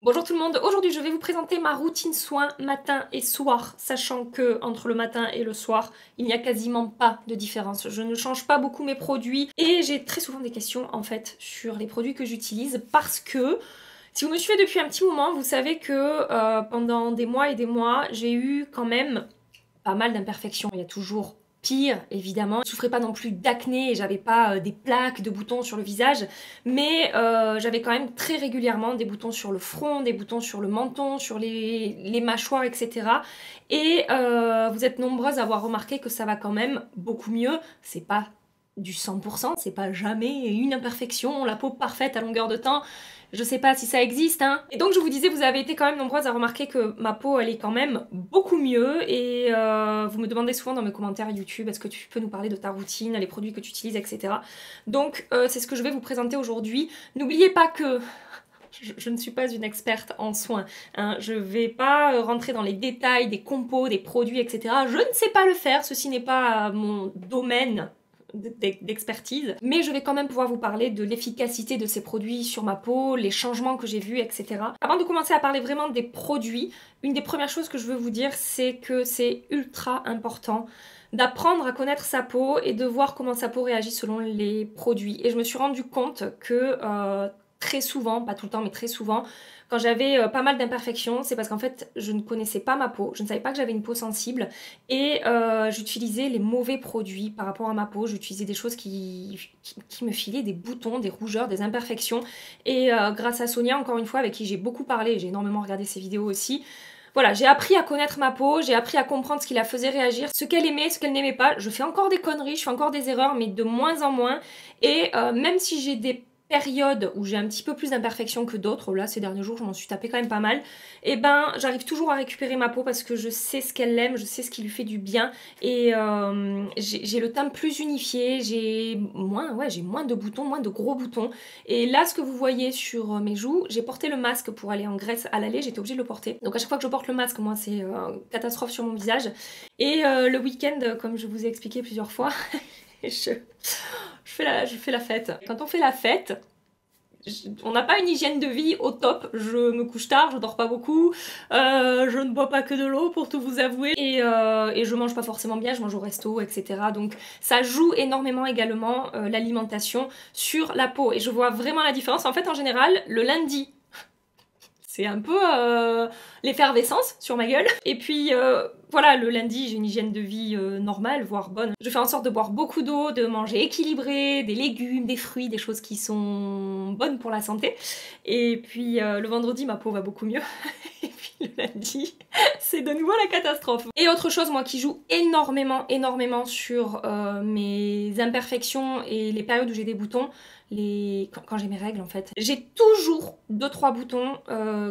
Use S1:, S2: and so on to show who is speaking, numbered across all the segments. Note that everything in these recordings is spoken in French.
S1: Bonjour tout le monde, aujourd'hui je vais vous présenter ma routine soins matin et soir, sachant que entre le matin et le soir, il n'y a quasiment pas de différence. Je ne change pas beaucoup mes produits et j'ai très souvent des questions en fait sur les produits que j'utilise parce que si vous me suivez depuis un petit moment, vous savez que pendant des mois et des mois, j'ai eu quand même pas mal d'imperfections. Il y a toujours pire, évidemment. Je souffrais pas non plus d'acné et j'avais pas des plaques de boutons sur le visage, mais j'avais quand même très régulièrement des boutons sur le front, des boutons sur le menton, sur les mâchoires, etc. Et vous êtes nombreuses à avoir remarqué que ça va quand même beaucoup mieux. C'est pas du 100%, c'est pas jamais une imperfection, la peau parfaite à longueur de temps. Je sais pas si ça existe, hein. Et donc je vous disais, vous avez été quand même nombreuses à remarquer que ma peau, elle est quand même beaucoup mieux. Et vous me demandez souvent dans mes commentaires YouTube, est-ce que tu peux nous parler de ta routine, les produits que tu utilises, etc. Donc c'est ce que je vais vous présenter aujourd'hui. N'oubliez pas que je ne suis pas une experte en soins, hein. Je ne vais pas rentrer dans les détails des compos, des produits, etc. Je ne sais pas le faire, ceci n'est pas mon domaine d'expertise, mais je vais quand même pouvoir vous parler de l'efficacité de ces produits sur ma peau, les changements que j'ai vus, etc. Avant de commencer à parler vraiment des produits, une des premières choses que je veux vous dire, c'est que c'est ultra important d'apprendre à connaître sa peau et de voir comment sa peau réagit selon les produits. Et je me suis rendu compte que très souvent, pas tout le temps, mais très souvent, quand j'avais pas mal d'imperfections, c'est parce qu'en fait, je ne connaissais pas ma peau, je ne savais pas que j'avais une peau sensible et j'utilisais les mauvais produits par rapport à ma peau. J'utilisais des choses qui me filaient des boutons, des rougeurs, des imperfections. Et grâce à Sonia, encore une fois, avec qui j'ai beaucoup parlé, j'ai énormément regardé ses vidéos aussi, voilà, j'ai appris à connaître ma peau, j'ai appris à comprendre ce qui la faisait réagir, ce qu'elle aimait, ce qu'elle n'aimait pas. Je fais encore des conneries, je fais encore des erreurs, mais de moins en moins. Et même si j'ai des période où j'ai un petit peu plus d'imperfections que d'autres, là ces derniers jours je m'en suis tapé quand même pas mal, et ben j'arrive toujours à récupérer ma peau parce que je sais ce qu'elle aime, je sais ce qui lui fait du bien et j'ai le teint plus unifié, j'ai moins de boutons, moins de gros boutons. Et là ce que vous voyez sur mes joues, j'ai porté le masque pour aller en Grèce à l'aller, j'étais obligée de le porter. Donc à chaque fois que je porte le masque, moi c'est catastrophe sur mon visage. Et le week-end, comme je vous ai expliqué plusieurs fois, je fais la fête. Quand on fait la fête, on n'a pas une hygiène de vie au top. Je me couche tard, je dors pas beaucoup, je ne bois pas que de l'eau pour tout vous avouer, et je mange pas forcément bien, je mange au resto, etc. Donc ça joue énormément également l'alimentation sur la peau. Et je vois vraiment la différence. En fait, en général, le lundi, c'est un peu l'effervescence sur ma gueule. Et puis voilà, le lundi, j'ai une hygiène de vie normale, voire bonne. Je fais en sorte de boire beaucoup d'eau, de manger équilibré, des légumes, des fruits, des choses qui sont bonnes pour la santé. Et puis le vendredi, ma peau va beaucoup mieux. Et puis le lundi, c'est de nouveau la catastrophe. Et autre chose, moi, qui joue énormément sur mes imperfections et les périodes où j'ai des boutons, quand j'ai mes règles en fait, j'ai toujours 2-3 boutons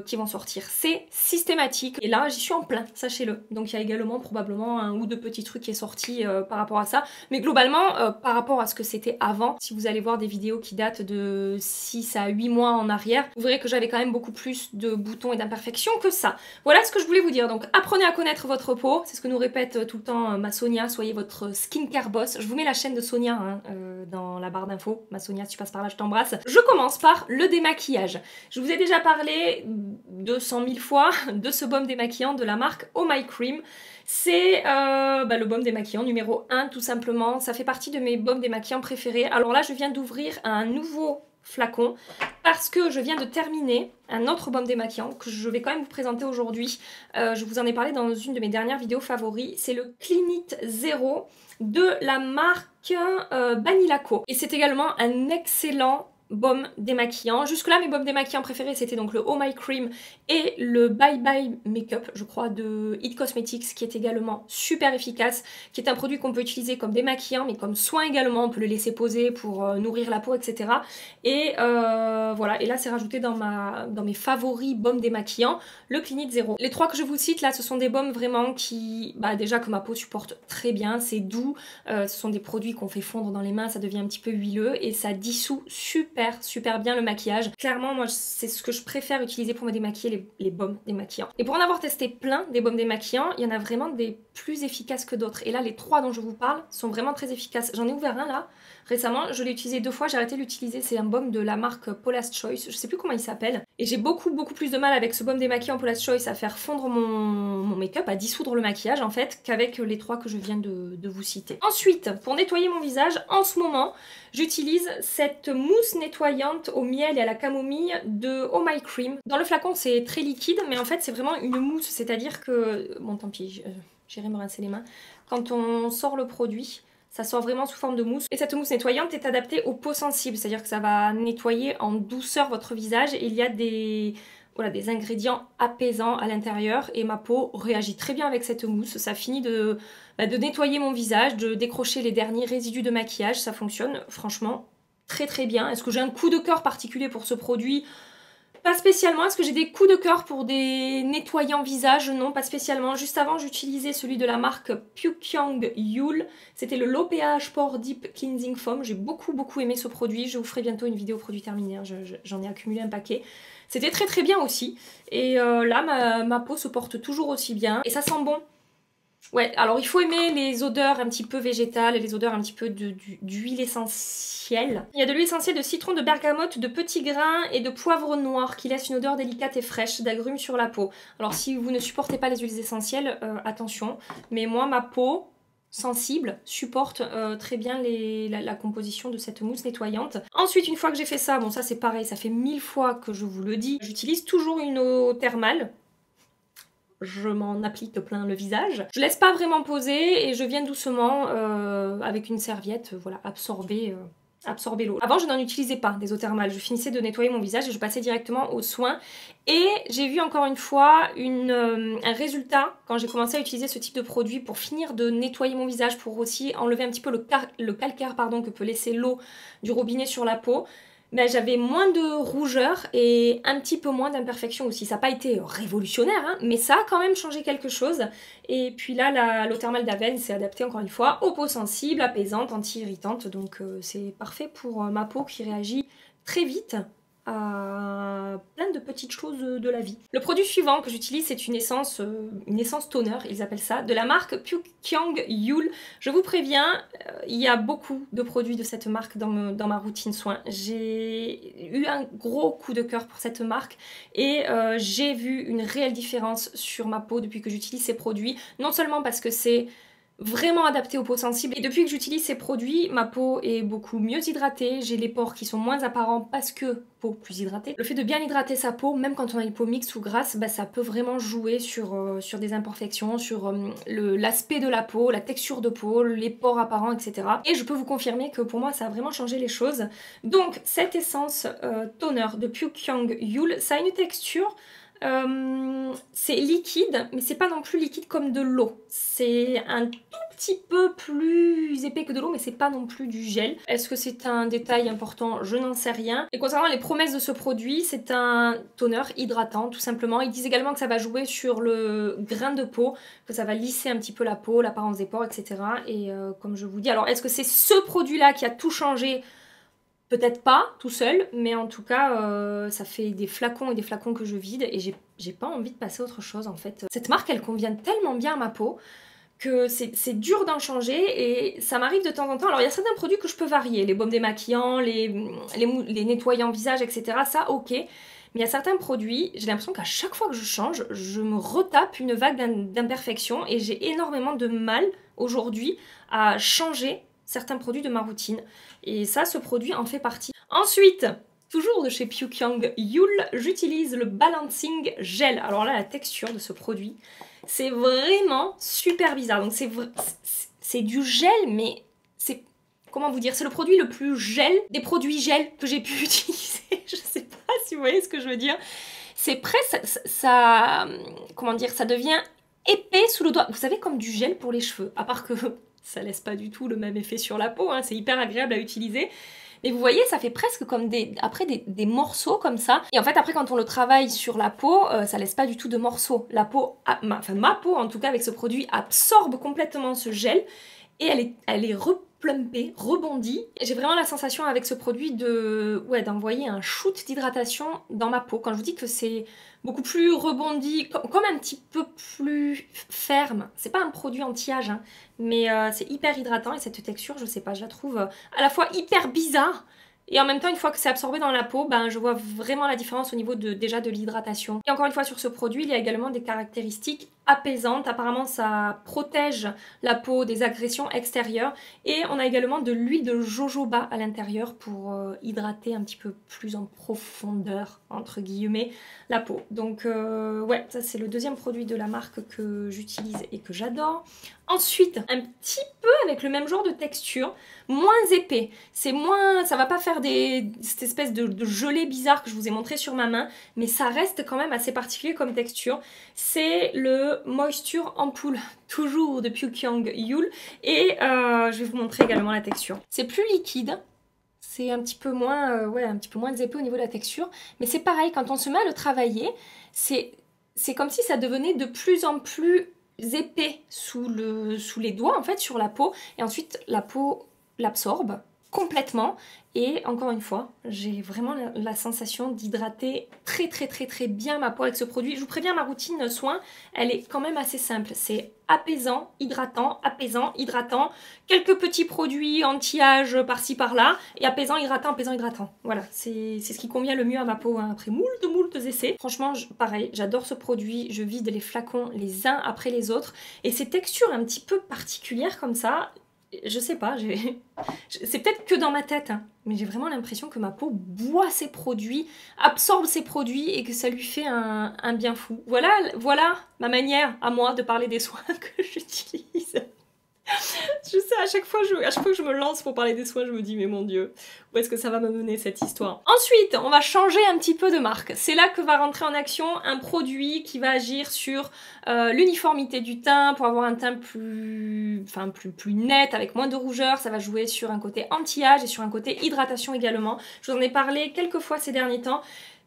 S1: qui vont sortir. C'est systématique. Et là, j'y suis en plein, sachez-le. Donc il y a également probablement un ou deux petits trucs qui est sorti par rapport à ça. Mais globalement, par rapport à ce que c'était avant, si vous allez voir des vidéos qui datent de 6 à 8 mois en arrière, vous verrez que j'avais quand même beaucoup plus de boutons et d'imperfections que ça. Voilà ce que je voulais vous dire. Donc apprenez à connaître votre peau. C'est ce que nous répète tout le temps ma Sonia. Soyez votre skincare boss. Je vous mets la chaîne de Sonia hein, dans la barre d'infos. Ma Sonia, si tu passes par là, je t'embrasse. Je commence par le démaquillage. Je vous ai déjà parlé 200 000 fois de ce baume démaquillant de la marque Oh My Cream. C'est le baume démaquillant numéro 1 tout simplement. Ça fait partie de mes baumes démaquillants préférés. Alors là, je viens d'ouvrir un nouveau flacon parce que je viens de terminer un autre baume démaquillant que je vais quand même vous présenter aujourd'hui. Je vous en ai parlé dans une de mes dernières vidéos favoris. C'est le Clinique Zero de la marque Banilaco. Et c'est également un excellent baume démaquillant. Jusque là mes baumes démaquillants préférés c'était donc le Oh My Cream et le Bye Bye Makeup je crois de It Cosmetics qui est également super efficace, qui est un produit qu'on peut utiliser comme démaquillant mais comme soin également, on peut le laisser poser pour nourrir la peau etc. Et voilà, et là c'est rajouté dans mes favoris baumes démaquillants, le Clinique Zero. Les trois que je vous cite là ce sont des baumes vraiment qui, déjà que ma peau supporte très bien, c'est doux, ce sont des produits qu'on fait fondre dans les mains, ça devient un petit peu huileux et ça dissout super super bien le maquillage. Clairement, moi, c'est ce que je préfère utiliser pour me démaquiller, les baumes démaquillants. Et pour en avoir testé plein des baumes démaquillants, il y en a vraiment des plus efficaces que d'autres. Et là, les 3 dont je vous parle sont vraiment très efficaces. J'en ai ouvert un là, récemment, je l'ai utilisé 2 fois, j'ai arrêté de l'utiliser. C'est un baume de la marque Paula's Choice, je sais plus comment il s'appelle. Et j'ai beaucoup plus de mal avec ce baume démaquillant Paula's Choice à faire fondre mon make-up, à dissoudre le maquillage en fait, qu'avec les 3 que je viens de vous citer. Ensuite, pour nettoyer mon visage, en ce moment, j'utilise cette mousse nettoyante au miel et à la camomille de Oh My Cream. Dans le flacon, c'est très liquide, mais en fait, c'est vraiment une mousse, c'est-à-dire que... Bon, tant pis, j'irai me rincer les mains. Quand on sort le produit, ça sort vraiment sous forme de mousse. Et cette mousse nettoyante est adaptée aux peaux sensibles, c'est-à-dire que ça va nettoyer en douceur votre visage. Et il y a des ingrédients apaisants à l'intérieur et ma peau réagit très bien avec cette mousse. Ça finit de nettoyer mon visage, de décrocher les derniers résidus de maquillage. Ça fonctionne franchement très bien. Est-ce que j'ai un coup de cœur particulier pour ce produit ? Pas spécialement. Est-ce que j'ai des coups de cœur pour des nettoyants visage? Non, pas spécialement. Juste avant, j'utilisais celui de la marque Pyukyang Yul. C'était le Low pH Pore Deep Cleansing Foam. J'ai beaucoup aimé ce produit. Je vous ferai bientôt une vidéo produit terminé. J'en ai accumulé un paquet. C'était très bien aussi. Et là, ma peau se porte toujours aussi bien. Et ça sent bon. Ouais, alors il faut aimer les odeurs un petit peu végétales et les odeurs un petit peu d'huile essentielle. Il y a de l'huile essentielle de citron, de bergamote, de petits grains et de poivre noir qui laisse une odeur délicate et fraîche d'agrumes sur la peau. Alors si vous ne supportez pas les huiles essentielles, attention. Mais moi, ma peau sensible supporte très bien la composition de cette mousse nettoyante. Ensuite, une fois que j'ai fait ça, bon ça c'est pareil, ça fait 1000 fois que je vous le dis, j'utilise toujours une eau thermale. Je m'en applique plein le visage. Je laisse pas vraiment poser et je viens doucement avec une serviette, voilà, absorber l'eau. Avant, je n'en utilisais pas des eaux thermales. Je finissais de nettoyer mon visage et je passais directement aux soins. Et j'ai vu encore une fois un résultat quand j'ai commencé à utiliser ce type de produit pour finir de nettoyer mon visage, pour aussi enlever un petit peu le calcaire que peut laisser l'eau du robinet sur la peau. Ben, j'avais moins de rougeur et un petit peu moins d'imperfections aussi. Ça n'a pas été révolutionnaire, hein, mais ça a quand même changé quelque chose. Et puis là, l'eau thermale d'Aven s'est adaptée encore une fois aux peaux sensibles, apaisantes, anti-irritantes. Donc c'est parfait pour ma peau qui réagit très vite à plein de petites choses de la vie. Le produit suivant que j'utilise, c'est une essence toner, ils appellent ça, de la marque Pyukyang Yul. Je vous préviens, il y a beaucoup de produits de cette marque dans ma routine soins. J'ai eu un gros coup de cœur pour cette marque et j'ai vu une réelle différence sur ma peau depuis que j'utilise ces produits. Non seulement parce que c'est vraiment adapté aux peaux sensibles. Et depuis que j'utilise ces produits, ma peau est beaucoup mieux hydratée, j'ai les pores qui sont moins apparents parce que peau plus hydratée. Le fait de bien hydrater sa peau, même quand on a une peau mixte ou grasse, bah, ça peut vraiment jouer sur des imperfections, sur l'aspect de la peau, la texture de peau, les pores apparents, etc. Et je peux vous confirmer que pour moi, ça a vraiment changé les choses. Donc, cette essence toner de Pyukyang Yul, ça a une texture... c'est liquide, mais c'est pas non plus liquide comme de l'eau. C'est un tout petit peu plus épais que de l'eau, mais c'est pas non plus du gel. Est-ce que c'est un détail important? Je n'en sais rien. Et concernant les promesses de ce produit, c'est un toner hydratant, tout simplement. Ils disent également que ça va jouer sur le grain de peau, que ça va lisser un petit peu la peau, l'apparence des pores, etc. Et comme je vous dis, alors est-ce que c'est ce produit-là qui a tout changé? Peut-être pas tout seul, mais en tout cas, ça fait des flacons et des flacons que je vide et j'ai pas envie de passer à autre chose en fait. Cette marque, elle convient tellement bien à ma peau que c'est dur d'en changer et ça m'arrive de temps en temps. Alors il y a certains produits que je peux varier, les baumes démaquillants, les nettoyants visage, etc. Ça, ok. Mais il y a certains produits, j'ai l'impression qu'à chaque fois que je change, je me retape une vague d'imperfections et j'ai énormément de mal aujourd'hui à changer certains produits de ma routine. Et ça, ce produit en fait partie. Ensuite, toujours de chez Pyukyang Yul, j'utilise le Balancing Gel. Alors là, la texture de ce produit, c'est vraiment super bizarre. Donc c'est du gel, mais c'est... Comment vous dire? C'est le produit le plus gel des produits gel que j'ai pu utiliser. Je sais pas si vous voyez ce que je veux dire. C'est presque... comment dire? Ça devient épais sous le doigt. Vous savez, comme du gel pour les cheveux. À part que... ça laisse pas du tout le même effet sur la peau, hein, c'est hyper agréable à utiliser. Mais vous voyez, ça fait presque comme des morceaux comme ça. Et en fait, après, quand on le travaille sur la peau, ça laisse pas du tout de morceaux. La peau, ma peau, en tout cas, avec ce produit, absorbe complètement ce gel. et elle est replumpée, rebondie. J'ai vraiment la sensation avec ce produit d'envoyer un shoot d'hydratation dans ma peau. Quand je vous dis que c'est beaucoup plus rebondi, comme un petit peu plus ferme. C'est pas un produit anti-âge, hein, mais c'est hyper hydratant et cette texture, je sais pas, je la trouve à la fois hyper bizarre et en même temps, une fois que c'est absorbé dans la peau, ben, je vois vraiment la différence au niveau déjà de l'hydratation. Et encore une fois, sur ce produit, il y a également des caractéristiques apaisantes. Apparemment, ça protège la peau des agressions extérieures. Et on a également de l'huile de jojoba à l'intérieur pour hydrater un petit peu plus en profondeur, entre guillemets, la peau. Donc ouais, ça c'est le deuxième produit de la marque que j'utilise et que j'adore. Ensuite, un petit peu avec le même genre de texture, moins épais. C'est moins, ça va pas faire cette espèce de gelée bizarre que je vous ai montré sur ma main, mais ça reste quand même assez particulier comme texture. C'est le Moisture Ampoule, toujours de Pyukyang Yul, et je vais vous montrer également la texture. C'est plus liquide. C'est un petit peu moins, un petit peu moins épais au niveau de la texture, mais c'est pareil, quand on se met à le travailler, c'est comme si ça devenait de plus en plus épais sous les doigts, en fait, sur la peau, et ensuite la peau l'absorbe complètement, et encore une fois, j'ai vraiment la sensation d'hydrater très bien ma peau avec ce produit. Je vous préviens, ma routine soin, elle est quand même assez simple. C'est apaisant, hydratant, quelques petits produits anti-âge par-ci par-là, et apaisant, hydratant. Voilà, c'est ce qui convient le mieux à ma peau, hein, après moult essais. Franchement, pareil, j'adore ce produit, je vide les flacons les uns après les autres, et ces textures un petit peu particulières comme ça, je sais pas, c'est peut-être que dans ma tête, hein, mais j'ai vraiment l'impression que ma peau boit ces produits, absorbe ces produits et que ça lui fait un bien fou. Voilà ma manière à moi de parler des soins que j'utilise. Je sais, à chaque fois que je me lance pour parler des soins, je me dis, mais mon Dieu, où est-ce que ça va me mener cette histoire? Ensuite, on va changer un petit peu de marque. C'est là que va rentrer en action un produit qui va agir sur l'uniformité du teint, pour avoir un teint plus net, avec moins de rougeur. Ça va jouer sur un côté anti-âge et sur un côté hydratation également. Je vous en ai parlé quelques fois ces derniers temps.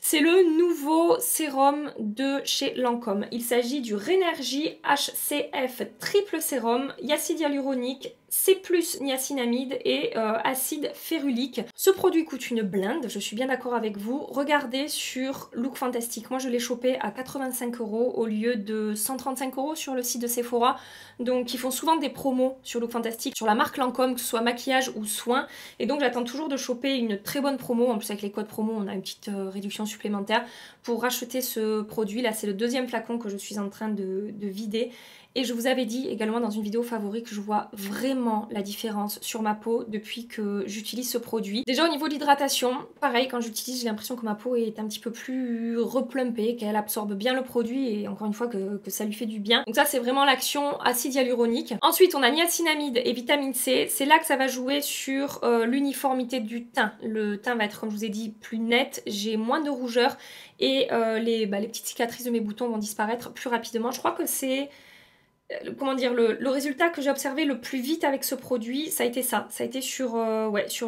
S1: C'est le nouveau sérum de chez Lancôme. Il s'agit du Rénergie HCF Triple Sérum, acide hyaluronique, C+, niacinamide et acide férulique. Ce produit coûte une blinde, je suis bien d'accord avec vous. Regardez sur Look Fantastic. Moi, je l'ai chopé à 85 € au lieu de 135 € sur le site de Sephora. Donc, ils font souvent des promos sur Look Fantastic, sur la marque Lancôme, que ce soit maquillage ou soins. Et donc, j'attends toujours de choper une très bonne promo. En plus, avec les codes promo, on a une petite réduction supplémentaire pour racheter ce produit. Là, c'est le deuxième flacon que je suis en train de vider. Et je vous avais dit également dans une vidéo favori que je vois vraiment la différence sur ma peau depuis que j'utilise ce produit. Déjà au niveau de l'hydratation, pareil, quand j'utilise, j'ai l'impression que ma peau est un petit peu plus replumpée, qu'elle absorbe bien le produit et encore une fois que ça lui fait du bien. Donc ça, c'est vraiment l'action acide hyaluronique. Ensuite, on a niacinamide et vitamine C. C'est là que ça va jouer sur l'uniformité du teint. Le teint va être, comme je vous ai dit, plus net, j'ai moins de rougeur et les petites cicatrices de mes boutons vont disparaître plus rapidement. Je crois que c'est... Comment dire, le résultat que j'ai observé le plus vite avec ce produit, ça a été ça. Ça a été sur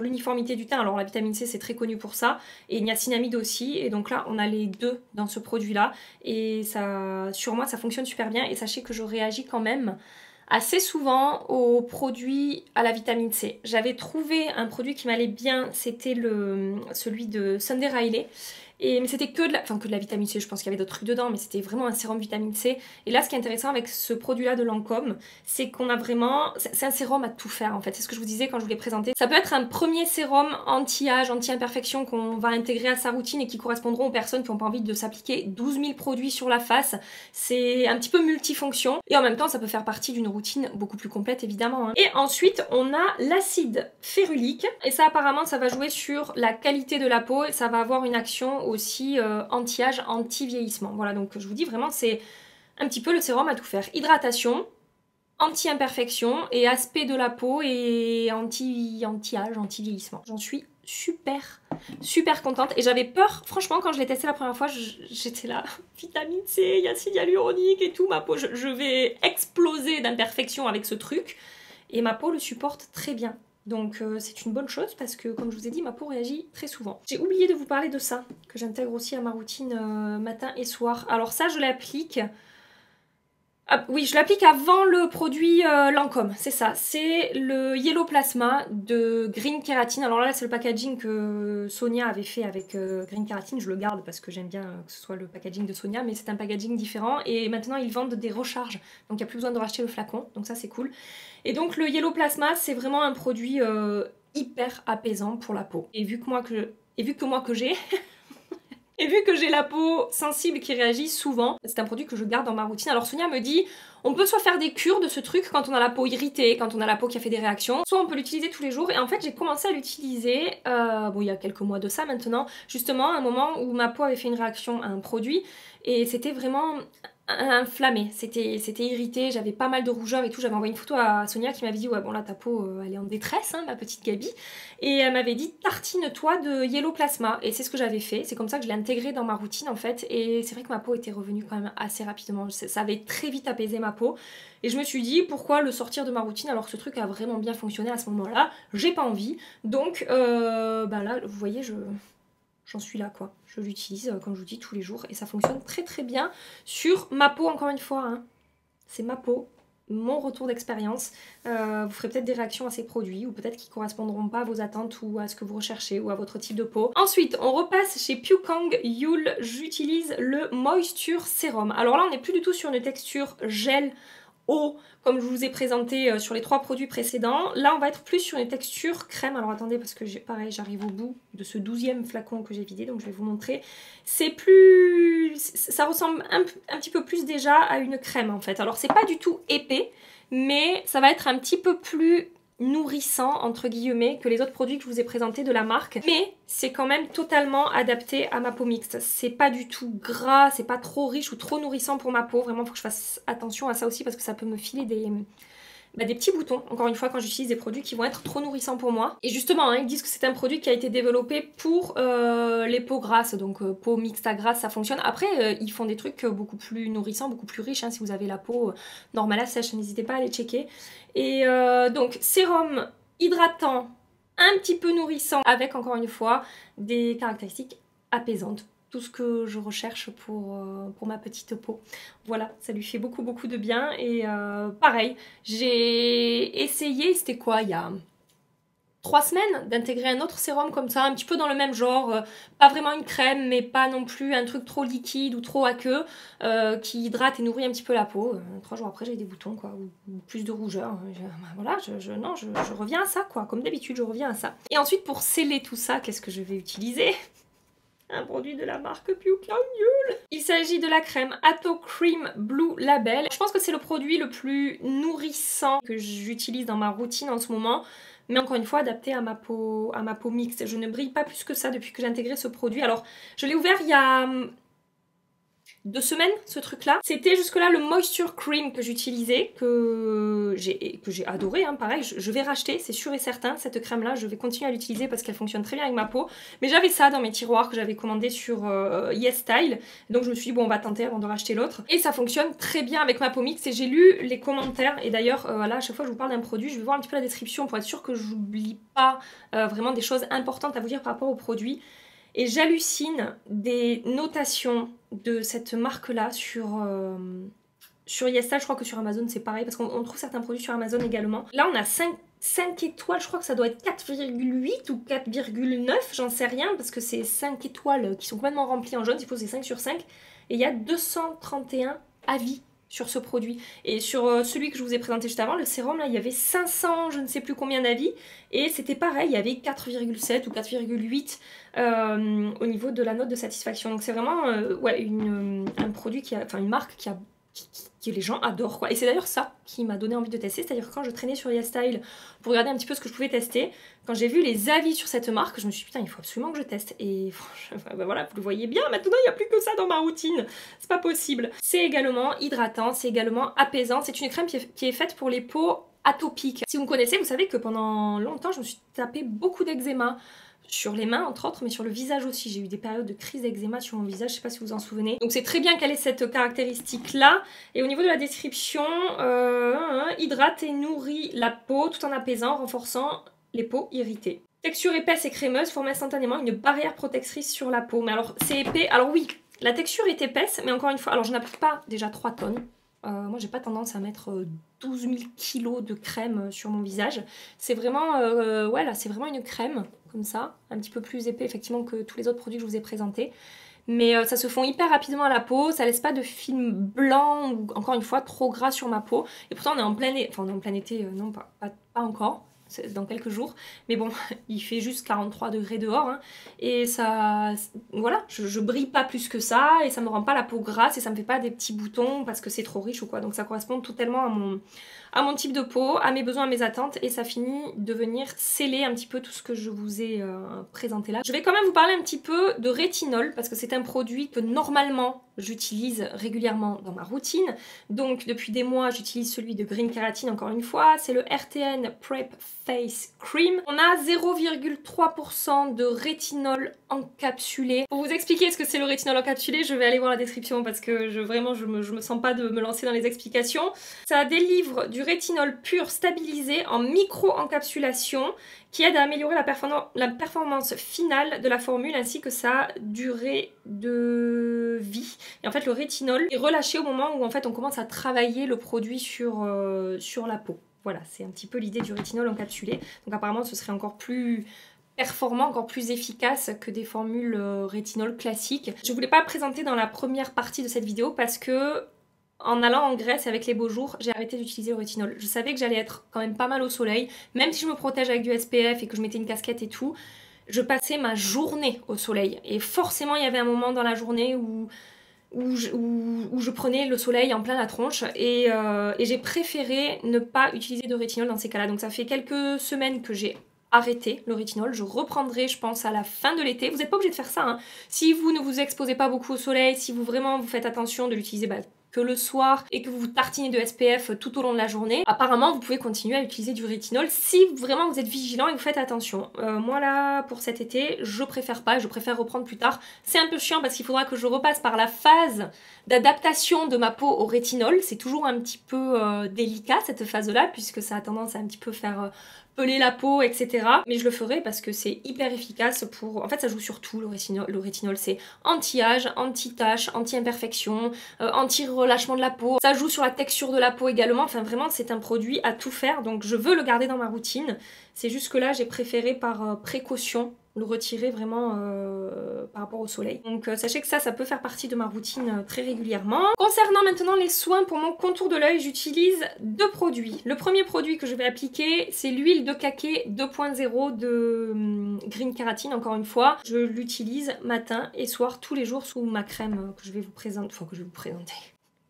S1: l'uniformité du teint. Alors la vitamine C, c'est très connu pour ça. Et niacinamide aussi. Et donc là, on a les deux dans ce produit-là. Et ça, sur moi, ça fonctionne super bien. Et sachez que je réagis quand même assez souvent aux produits à la vitamine C. J'avais trouvé un produit qui m'allait bien. C'était celui de Sunday Riley. Mais c'était que de la vitamine C, je pense qu'il y avait d'autres trucs dedans, mais c'était vraiment un sérum vitamine C. Et là, ce qui est intéressant avec ce produit-là de Lancôme, c'est qu'on a vraiment... C'est un sérum à tout faire, en fait. C'est ce que je vous disais quand je vous l'ai présenté. Ça peut être un premier sérum anti-âge, anti-imperfection qu'on va intégrer à sa routine et qui correspondront aux personnes qui n'ont pas envie de s'appliquer 12 000 produits sur la face. C'est un petit peu multifonction. Et en même temps, ça peut faire partie d'une routine beaucoup plus complète, évidemment, hein. Et ensuite, on a l'acide férulique. Et ça, apparemment, ça va jouer sur la qualité de la peau. Et ça va avoir une action aussi anti-âge, anti-vieillissement. Voilà, donc je vous dis vraiment, c'est un petit peu le sérum à tout faire. Hydratation, anti-imperfection et aspect de la peau et anti-âge, anti-vieillissement. J'en suis super contente. Et j'avais peur, franchement, quand je l'ai testé la première fois, j'étais là, vitamine C, acide hyaluronique et tout, ma peau, je vais exploser d'imperfection avec ce truc. Et ma peau le supporte très bien. Donc c'est une bonne chose parce que, comme je vous ai dit, ma peau réagit très souvent. J'ai oublié de vous parler de ça, que j'intègre aussi à ma routine matin et soir. Alors ça, je l'applique Ah, oui, je l'applique avant le produit Lancôme, c'est ça. C'est le Yellow Plasma de Green Keratin. Alors là, c'est le packaging que Sonia avait fait avec Green Keratin. Je le garde parce que j'aime bien que ce soit le packaging de Sonia, mais c'est un packaging différent. Et maintenant, ils vendent des recharges, donc il n'y a plus besoin de racheter le flacon. Donc ça, c'est cool. Et donc le Yellow Plasma, c'est vraiment un produit hyper apaisant pour la peau. Et vu que moi que j'ai et vu que j'ai la peau sensible qui réagit souvent, c'est un produit que je garde dans ma routine. Alors Sonia me dit, on peut soit faire des cures de ce truc quand on a la peau irritée, quand on a la peau qui a fait des réactions, soit on peut l'utiliser tous les jours. Et en fait, j'ai commencé à l'utiliser, bon, il y a quelques mois de ça maintenant, justement à un moment où ma peau avait fait une réaction à un produit et c'était vraiment inflammé, c'était irrité, j'avais pas mal de rougeur et tout. J'avais envoyé une photo à Sonia qui m'avait dit ouais bon là ta peau elle est en détresse hein, ma petite Gabi, et elle m'avait dit tartine-toi de Yellow Plasma, et c'est ce que j'avais fait, c'est comme ça que je l'ai intégré dans ma routine en fait. Et c'est vrai que ma peau était revenue quand même assez rapidement, ça avait très vite apaisé ma peau et je me suis dit pourquoi le sortir de ma routine alors que ce truc a vraiment bien fonctionné à ce moment là. J'ai pas envie, donc bah là vous voyez j'en suis là quoi, je l'utilise comme je vous dis tous les jours et ça fonctionne très très bien sur ma peau encore une fois, hein. C'est ma peau, mon retour d'expérience. Vous ferez peut-être des réactions à ces produits ou peut-être qu'ils ne correspondront pas à vos attentes ou à ce que vous recherchez ou à votre type de peau. Ensuite, on repasse chez Pyukang Yule, j'utilise le Moisture Serum. Alors là, on n'est plus du tout sur une texture gel eau comme je vous ai présenté sur les 3 produits précédents. Là on va être plus sur une texture crème. Alors attendez parce que pareil j'arrive au bout de ce 12e flacon que j'ai vidé, donc je vais vous montrer. C'est plus... ça ressemble un petit peu plus déjà à une crème en fait. Alors c'est pas du tout épais, mais ça va être un petit peu plus nourrissant entre guillemets que les autres produits que je vous ai présentés de la marque, mais c'est quand même totalement adapté à ma peau mixte. C'est pas du tout gras, c'est pas trop riche ou trop nourrissant pour ma peau. Vraiment faut que je fasse attention à ça aussi parce que ça peut me filer des petits boutons, encore une fois, quand j'utilise des produits qui vont être trop nourrissants pour moi. Et justement, hein, ils disent que c'est un produit qui a été développé pour les peaux grasses, donc peau mixte à grasse, ça fonctionne. Après, ils font des trucs beaucoup plus nourrissants, beaucoup plus riches, hein, si vous avez la peau normale à sèche, n'hésitez pas à les checker. Et donc, sérum hydratant, un petit peu nourrissant, avec encore une fois, des caractéristiques apaisantes. Tout ce que je recherche pour ma petite peau. Voilà, ça lui fait beaucoup de bien. Et pareil, j'ai essayé, c'était quoi, il y a 3 semaines, d'intégrer un autre sérum comme ça, un petit peu dans le même genre, pas vraiment une crème, mais pas non plus un truc trop liquide ou trop aqueux, qui hydrate et nourrit un petit peu la peau. 3 jours après, j'ai des boutons, quoi, ou plus de rougeur. Voilà, je reviens à ça, quoi, comme d'habitude, je reviens à ça. Et ensuite, pour sceller tout ça, qu'est-ce que je vais utiliser ? Un produit de la marque Pyukang Yule. Il s'agit de la crème Atto Cream Blue Label. Je pense que c'est le produit le plus nourrissant que j'utilise dans ma routine en ce moment. Mais encore une fois, adapté à ma peau mixte. Je ne brille pas plus que ça depuis que j'ai intégré ce produit. Alors, je l'ai ouvert il y a 2 semaines, ce truc-là. C'était jusque-là le Moisture Cream que j'utilisais, que j'ai adoré, hein, pareil. Je vais racheter, c'est sûr et certain, cette crème-là. Je vais continuer à l'utiliser parce qu'elle fonctionne très bien avec ma peau. Mais j'avais ça dans mes tiroirs que j'avais commandé sur YesStyle. Donc je me suis dit, bon, on va tenter avant de racheter l'autre. Et ça fonctionne très bien avec ma peau mixte. Et j'ai lu les commentaires. Et d'ailleurs, là, à chaque fois que je vous parle d'un produit, je vais voir un petit peu la description pour être sûre que j'oublie pas vraiment des choses importantes à vous dire par rapport au produit. Et j'hallucine des notations de cette marque-là sur YesStyle. Je crois que sur Amazon c'est pareil, parce qu'on trouve certains produits sur Amazon également. Là on a 5 étoiles, je crois que ça doit être 4,8 ou 4,9, j'en sais rien, parce que c'est 5 étoiles qui sont complètement remplies en jaune, il faut c'est 5 sur 5. Et il y a 231 avis sur ce produit. Et sur celui que je vous ai présenté juste avant, le sérum, là, il y avait 500, je ne sais plus combien d'avis. Et c'était pareil, il y avait 4,7 ou 4,8 au niveau de la note de satisfaction. Donc c'est vraiment ouais, un produit enfin une marque que les gens adorent, quoi. Et c'est d'ailleurs ça qui m'a donné envie de tester, c'est-à-dire que quand je traînais sur YesStyle pour regarder un petit peu ce que je pouvais tester, quand j'ai vu les avis sur cette marque, je me suis dit putain, il faut absolument que je teste. Et ben voilà, vous le voyez bien, maintenant il n'y a plus que ça dans ma routine, c'est pas possible. C'est également hydratant, c'est également apaisant, c'est une crème qui est faite pour les peaux atopiques. Si vous me connaissez, vous savez que pendant longtemps, je me suis tapé beaucoup d'eczéma. Sur les mains entre autres, mais sur le visage aussi. J'ai eu des périodes de crise d'eczéma sur mon visage, je sais pas si vous vous en souvenez. Donc c'est très bien qu'elle ait cette caractéristique là. Et au niveau de la description, hydrate et nourrit la peau tout en apaisant, renforçant les peaux irritées. Texture épaisse et crémeuse forme instantanément une barrière protectrice sur la peau. Mais alors c'est épais, alors oui, la texture est épaisse, mais encore une fois, alors je n'applique pas déjà 3 tonnes. Moi j'ai pas tendance à mettre 12 000 kilos de crème sur mon visage. C'est vraiment, ouais, là c'est vraiment une crème comme ça, un petit peu plus épais effectivement que tous les autres produits que je vous ai présentés. Mais ça se fond hyper rapidement à la peau, ça laisse pas de film blanc ou encore une fois trop gras sur ma peau. Et pourtant on est en plein été, enfin on est en plein été, non pas encore, c'est dans quelques jours. Mais bon, il fait juste 43 degrés dehors. Hein, et ça, voilà, je brille pas plus que ça et ça me rend pas la peau grasse et ça me fait pas des petits boutons parce que c'est trop riche ou quoi. Donc ça correspond totalement à mon type de peau, à mes besoins, à mes attentes et ça finit de venir sceller un petit peu tout ce que je vous ai présenté là. Je vais quand même vous parler un petit peu de rétinol parce que c'est un produit que normalement j'utilise régulièrement dans ma routine. Donc depuis des mois j'utilise celui de Green Keratin encore une fois, c'est le RTN Prep Face Cream. On a 0,3% de rétinol encapsulé. Pour vous expliquer ce que c'est le rétinol encapsulé, je vais aller voir la description parce que vraiment je me sens pas de me lancer dans les explications. Ça délivre du rétinol pur stabilisé en micro-encapsulation qui aide à améliorer la performance finale de la formule ainsi que sa durée de vie. Et en fait le rétinol est relâché au moment où en fait on commence à travailler le produit sur la peau. Voilà, c'est un petit peu l'idée du rétinol encapsulé. Donc apparemment ce serait encore plus performant, encore plus efficace que des formules rétinol classiques. Je voulais pas le présenter dans la première partie de cette vidéo parce que en allant en Grèce avec les beaux jours, j'ai arrêté d'utiliser le rétinol. Je savais que j'allais être quand même pas mal au soleil, même si je me protège avec du SPF et que je mettais une casquette et tout, je passais ma journée au soleil. Et forcément, il y avait un moment dans la journée où je prenais le soleil en plein la tronche et j'ai préféré ne pas utiliser de rétinol dans ces cas-là. Donc ça fait quelques semaines que j'ai arrêté le rétinol. Je reprendrai, je pense, à la fin de l'été. Vous n'êtes pas obligé de faire ça. Hein. Si vous ne vous exposez pas beaucoup au soleil, si vous vraiment vous faites attention de l'utiliser que le soir et que vous vous tartinez de SPF tout au long de la journée, apparemment vous pouvez continuer à utiliser du rétinol si vraiment vous êtes vigilant et vous faites attention. Moi là, pour cet été, je préfère pas, je préfère reprendre plus tard. C'est un peu chiant parce qu'il faudra que je repasse par la phase d'adaptation de ma peau au rétinol. C'est toujours un petit peu délicat cette phase-là puisque ça a tendance à un petit peu faire peler la peau, etc. Mais je le ferai parce que c'est hyper efficace pour... En fait, ça joue sur tout, le rétinol. C'est anti-âge, anti-tache, anti-imperfection, anti-relâchement de la peau. Ça joue sur la texture de la peau également. Enfin, vraiment, c'est un produit à tout faire. Donc, je veux le garder dans ma routine. C'est juste que là, j'ai préféré par précaution le retirer vraiment par rapport au soleil. Donc sachez que ça peut faire partie de ma routine très régulièrement. Concernant maintenant les soins pour mon contour de l'œil, j'utilise deux produits. Le premier produit que je vais appliquer, c'est l'huile de Kake 2.0 de Green Keratin, encore une fois. Je l'utilise matin et soir tous les jours sous ma crème que je vais vous présenter. Enfin, que je vais vous présenter.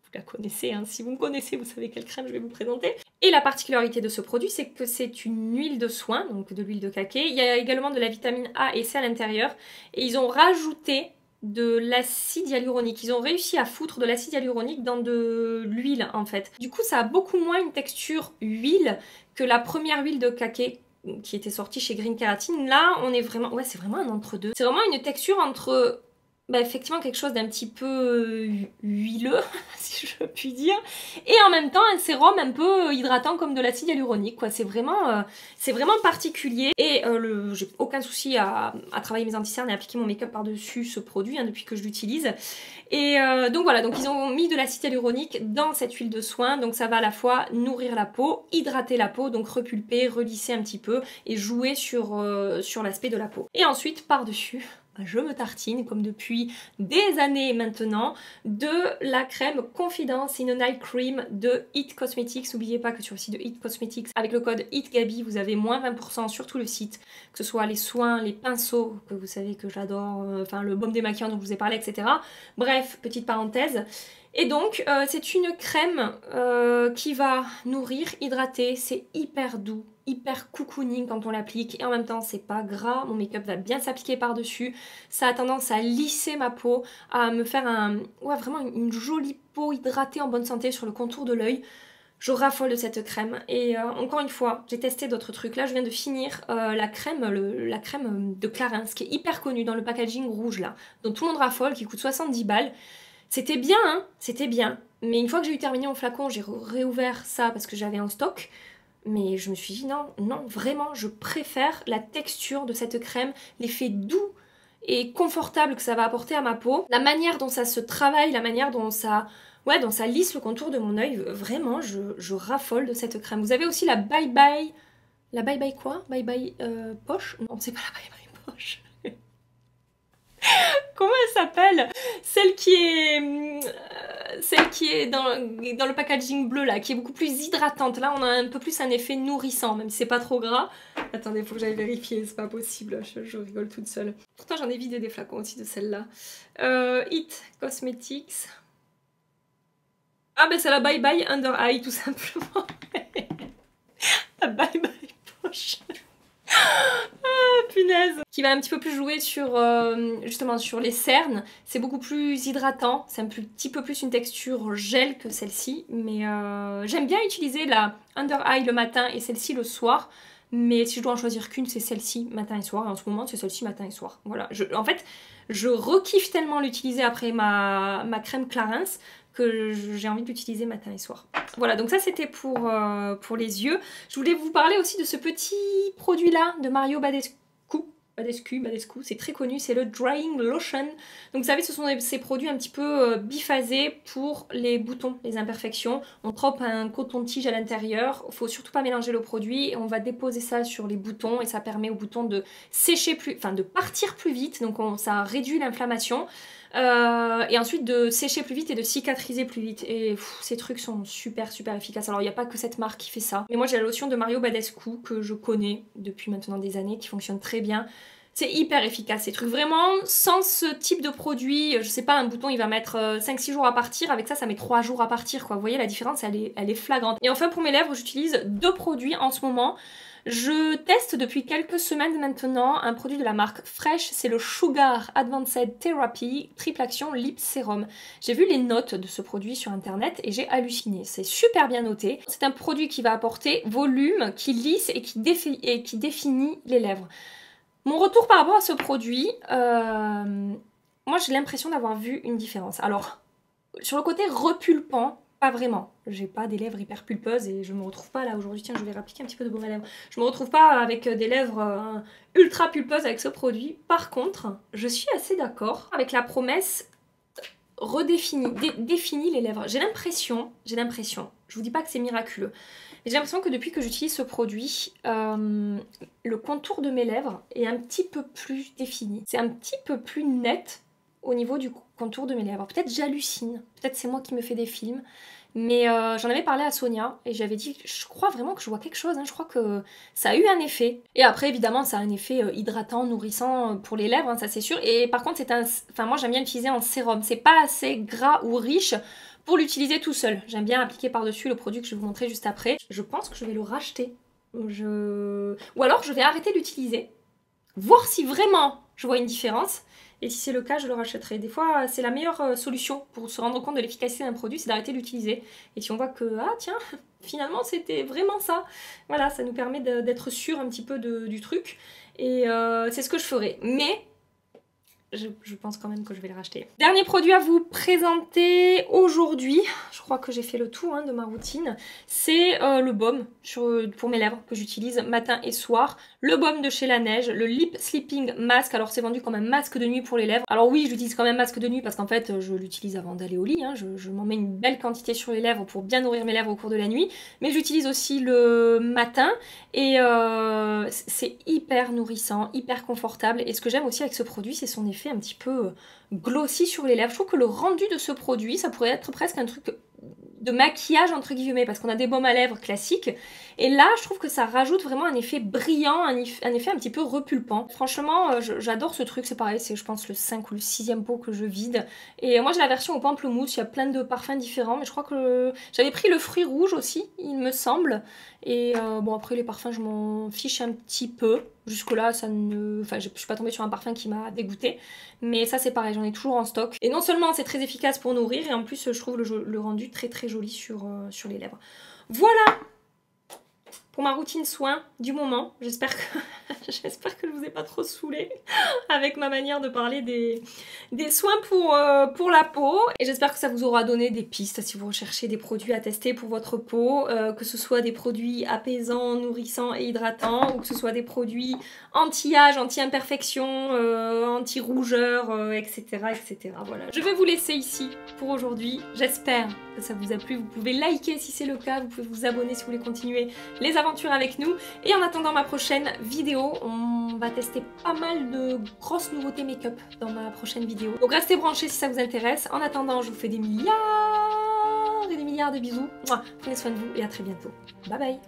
S1: Vous la connaissez, hein. Si vous me connaissez, vous savez quelle crème je vais vous présenter. Et la particularité de ce produit, c'est que c'est une huile de soin, donc de l'huile de Kake. Il y a également de la vitamine A et C à l'intérieur. Et ils ont rajouté de l'acide hyaluronique. Ils ont réussi à foutre de l'acide hyaluronique dans de l'huile, en fait. Du coup, ça a beaucoup moins une texture huile que la première huile de Kake qui était sortie chez Green Keratin. Là, on est vraiment... Ouais, c'est vraiment un entre-deux. C'est vraiment une texture entre... effectivement quelque chose d'un petit peu huileux, si je puis dire, et en même temps un sérum un peu hydratant comme de l'acide hyaluronique, quoi. C'est vraiment particulier, et j'ai aucun souci à travailler mes anti-cernes et à appliquer mon make-up par-dessus ce produit hein, depuis que je l'utilise. Et donc voilà, donc ils ont mis de l'acide hyaluronique dans cette huile de soin, donc ça va à la fois nourrir la peau, hydrater la peau, donc repulper, relisser un petit peu et jouer sur l'aspect de la peau. Et ensuite, par-dessus, je me tartine, comme depuis des années maintenant, de la crème Confidence in a Night Cream de It Cosmetics. N'oubliez pas que sur le site de It Cosmetics, avec le code HITGABY, vous avez moins 20% sur tout le site, que ce soit les soins, les pinceaux, que vous savez que j'adore, enfin le baume démaquillant dont je vous ai parlé, etc. Bref, petite parenthèse. Et donc, c'est une crème qui va nourrir, hydrater, c'est hyper doux, hyper cocooning quand on l'applique et en même temps c'est pas gras, mon make-up va bien s'appliquer par-dessus, ça a tendance à lisser ma peau, à me faire vraiment une jolie peau hydratée en bonne santé sur le contour de l'œil. Je raffole de cette crème et encore une fois, j'ai testé d'autres trucs. Là, je viens de finir la crème de Clarins qui est hyper connue dans le packaging rouge là, dont tout le monde raffole, qui coûte 70 balles. C'était bien, hein, c'était bien. Mais une fois que j'ai eu terminé mon flacon, j'ai réouvert ça parce que j'avais en stock. Mais je me suis dit non, vraiment, je préfère la texture de cette crème, l'effet doux et confortable que ça va apporter à ma peau. La manière dont ça se travaille, la manière dont ça Ouais, donc ça lisse le contour de mon œil. Vraiment, je raffole de cette crème. Vous avez aussi la Bye Bye... La Bye Bye quoi? Bye Bye Poche? Non, c'est pas la Bye Bye Poche. Comment elle s'appelle? Celle qui est dans le packaging bleu là, qui est beaucoup plus hydratante. Là, on a un peu plus un effet nourrissant, même si c'est pas trop gras. Attendez, faut que j'aille vérifier, c'est pas possible, je rigole toute seule. Pourtant, j'en ai vidé des flacons aussi de celle-là. It Cosmetics. Ah, ben c'est la Bye Bye Under Eye, tout simplement. La Bye Bye Poche. Punaise. Qui va un petit peu plus jouer sur justement sur les cernes. C'est beaucoup plus hydratant, c'est un petit peu plus une texture gel que celle-ci, mais j'aime bien utiliser la Under Eye le matin et celle-ci le soir. Mais si je dois en choisir qu'une, c'est celle-ci matin et soir. Et en ce moment, c'est celle-ci matin et soir. Voilà. En fait, je rekiffe tellement l'utiliser après ma crème Clarins que j'ai envie de l'utiliser matin et soir. Voilà, donc ça c'était pour les yeux. Je voulais vous parler aussi de ce petit produit-là de Mario Badescu. Badescu, c'est très connu, c'est le Drying Lotion. Donc vous savez, ce sont ces produits un petit peu biphasés pour les boutons, les imperfections. On trempe un coton-tige à l'intérieur, il faut surtout pas mélanger le produit, et on va déposer ça sur les boutons et ça permet aux boutons de sécher plus, enfin de partir plus vite, donc ça réduit l'inflammation. Et ensuite de sécher plus vite et de cicatriser plus vite. Et ces trucs sont super efficaces. Alors il n'y a pas que cette marque qui fait ça. Mais moi j'ai la lotion de Mario Badescu que je connais depuis maintenant des années, qui fonctionne très bien. C'est hyper efficace ces trucs. Vraiment, sans ce type de produit, je sais pas, un bouton il va mettre 5-6 jours à partir. Avec ça, ça met 3 jours à partir quoi. Vous voyez la différence, elle est flagrante. Et enfin pour mes lèvres, j'utilise 2 produits en ce moment. Je teste depuis quelques semaines maintenant un produit de la marque Fresh, c'est le Sugar Advanced Therapy Triple Action Lip Serum. J'ai vu les notes de ce produit sur internet et j'ai halluciné, c'est super bien noté. C'est un produit qui va apporter volume, qui lisse et qui définit les lèvres. Mon retour par rapport à ce produit, moi j'ai l'impression d'avoir vu une différence. Alors, sur le côté repulpant, pas vraiment. J'ai pas des lèvres hyper pulpeuses et je me retrouve pas là aujourd'hui. Tiens, je vais appliquer un petit peu de baume à lèvres. Je me retrouve pas avec des lèvres ultra pulpeuses avec ce produit. Par contre, je suis assez d'accord avec la promesse définit les lèvres. J'ai l'impression, je vous dis pas que c'est miraculeux, mais j'ai l'impression que depuis que j'utilise ce produit, le contour de mes lèvres est un petit peu plus défini. C'est un petit peu plus net au niveau du contour de mes lèvres. Peut-être j'hallucine, peut-être c'est moi qui me fais des films, mais j'en avais parlé à Sonia et j'avais dit je crois vraiment que je vois quelque chose, hein, je crois que ça a eu un effet. Et après évidemment ça a un effet hydratant, nourrissant pour les lèvres, hein, ça c'est sûr. Et par contre moi j'aime bien l'utiliser en sérum, c'est pas assez gras ou riche pour l'utiliser tout seul. J'aime bien appliquer par-dessus le produit que je vais vous montrer juste après. Je pense que je vais le racheter. Ou alors je vais arrêter d'utiliser, voir si vraiment je vois une différence. Et si c'est le cas, je le rachèterai. Des fois, c'est la meilleure solution pour se rendre compte de l'efficacité d'un produit, c'est d'arrêter d'utiliser. Et si on voit que, ah tiens, finalement c'était vraiment ça. Voilà, ça nous permet d'être sûr un petit peu du truc. Et c'est ce que je ferai. Mais je pense quand même que je vais le racheter. Dernier produit à vous présenter aujourd'hui. Je crois que j'ai fait le tour de ma routine. C'est le baume pour mes lèvres que j'utilise matin et soir. Le baume de chez La Neige, le Lip Sleeping Mask. Alors c'est vendu comme un masque de nuit pour les lèvres. Alors oui, je l'utilise comme un masque de nuit parce qu'en fait je l'utilise avant d'aller au lit. Je m'en mets une belle quantité sur les lèvres pour bien nourrir mes lèvres au cours de la nuit. Mais j'utilise aussi le matin et c'est hyper nourrissant, hyper confortable. Et ce que j'aime aussi avec ce produit, c'est son effet un petit peu glossy sur les lèvres. Je trouve que le rendu de ce produit, ça pourrait être presque un truc de maquillage entre guillemets, parce qu'on a des baumes à lèvres classiques et là je trouve que ça rajoute vraiment un effet brillant, un effet un petit peu repulpant. Franchement j'adore ce truc, c'est pareil, c'est je pense le 5 ou le 6e pot que je vide. Et moi j'ai la version au pamplemousse, il y a plein de parfums différents, mais je crois que j'avais pris le fruit rouge aussi il me semble. Et bon après les parfums je m'en fiche un petit peu. Jusque là ça ne... Enfin je suis pas tombée sur un parfum qui m'a dégoûté. Mais ça c'est pareil, j'en ai toujours en stock. Et non seulement c'est très efficace pour nourrir, et en plus je trouve le rendu très joli sur les lèvres. Voilà pour ma routine soin du moment. J'espère que J'espère que je vous ai pas trop saoulé avec ma manière de parler des soins pour la peau. Et j'espère que ça vous aura donné des pistes si vous recherchez des produits à tester pour votre peau, que ce soit des produits apaisants, nourrissants et hydratants, ou que ce soit des produits anti-âge, anti-imperfection, anti-rougeur, etc., etc. Voilà. Je vais vous laisser ici pour aujourd'hui. J'espère que ça vous a plu. Vous pouvez liker si c'est le cas, vous pouvez vous abonner si vous voulez continuer les aventures avec nous. Et en attendant ma prochaine vidéo, on va tester pas mal de grosses nouveautés make-up dans ma prochaine vidéo. Donc restez branchés si ça vous intéresse. En attendant, je vous fais des milliards et des milliards de bisous. Mouah, prenez soin de vous et à très bientôt. Bye bye.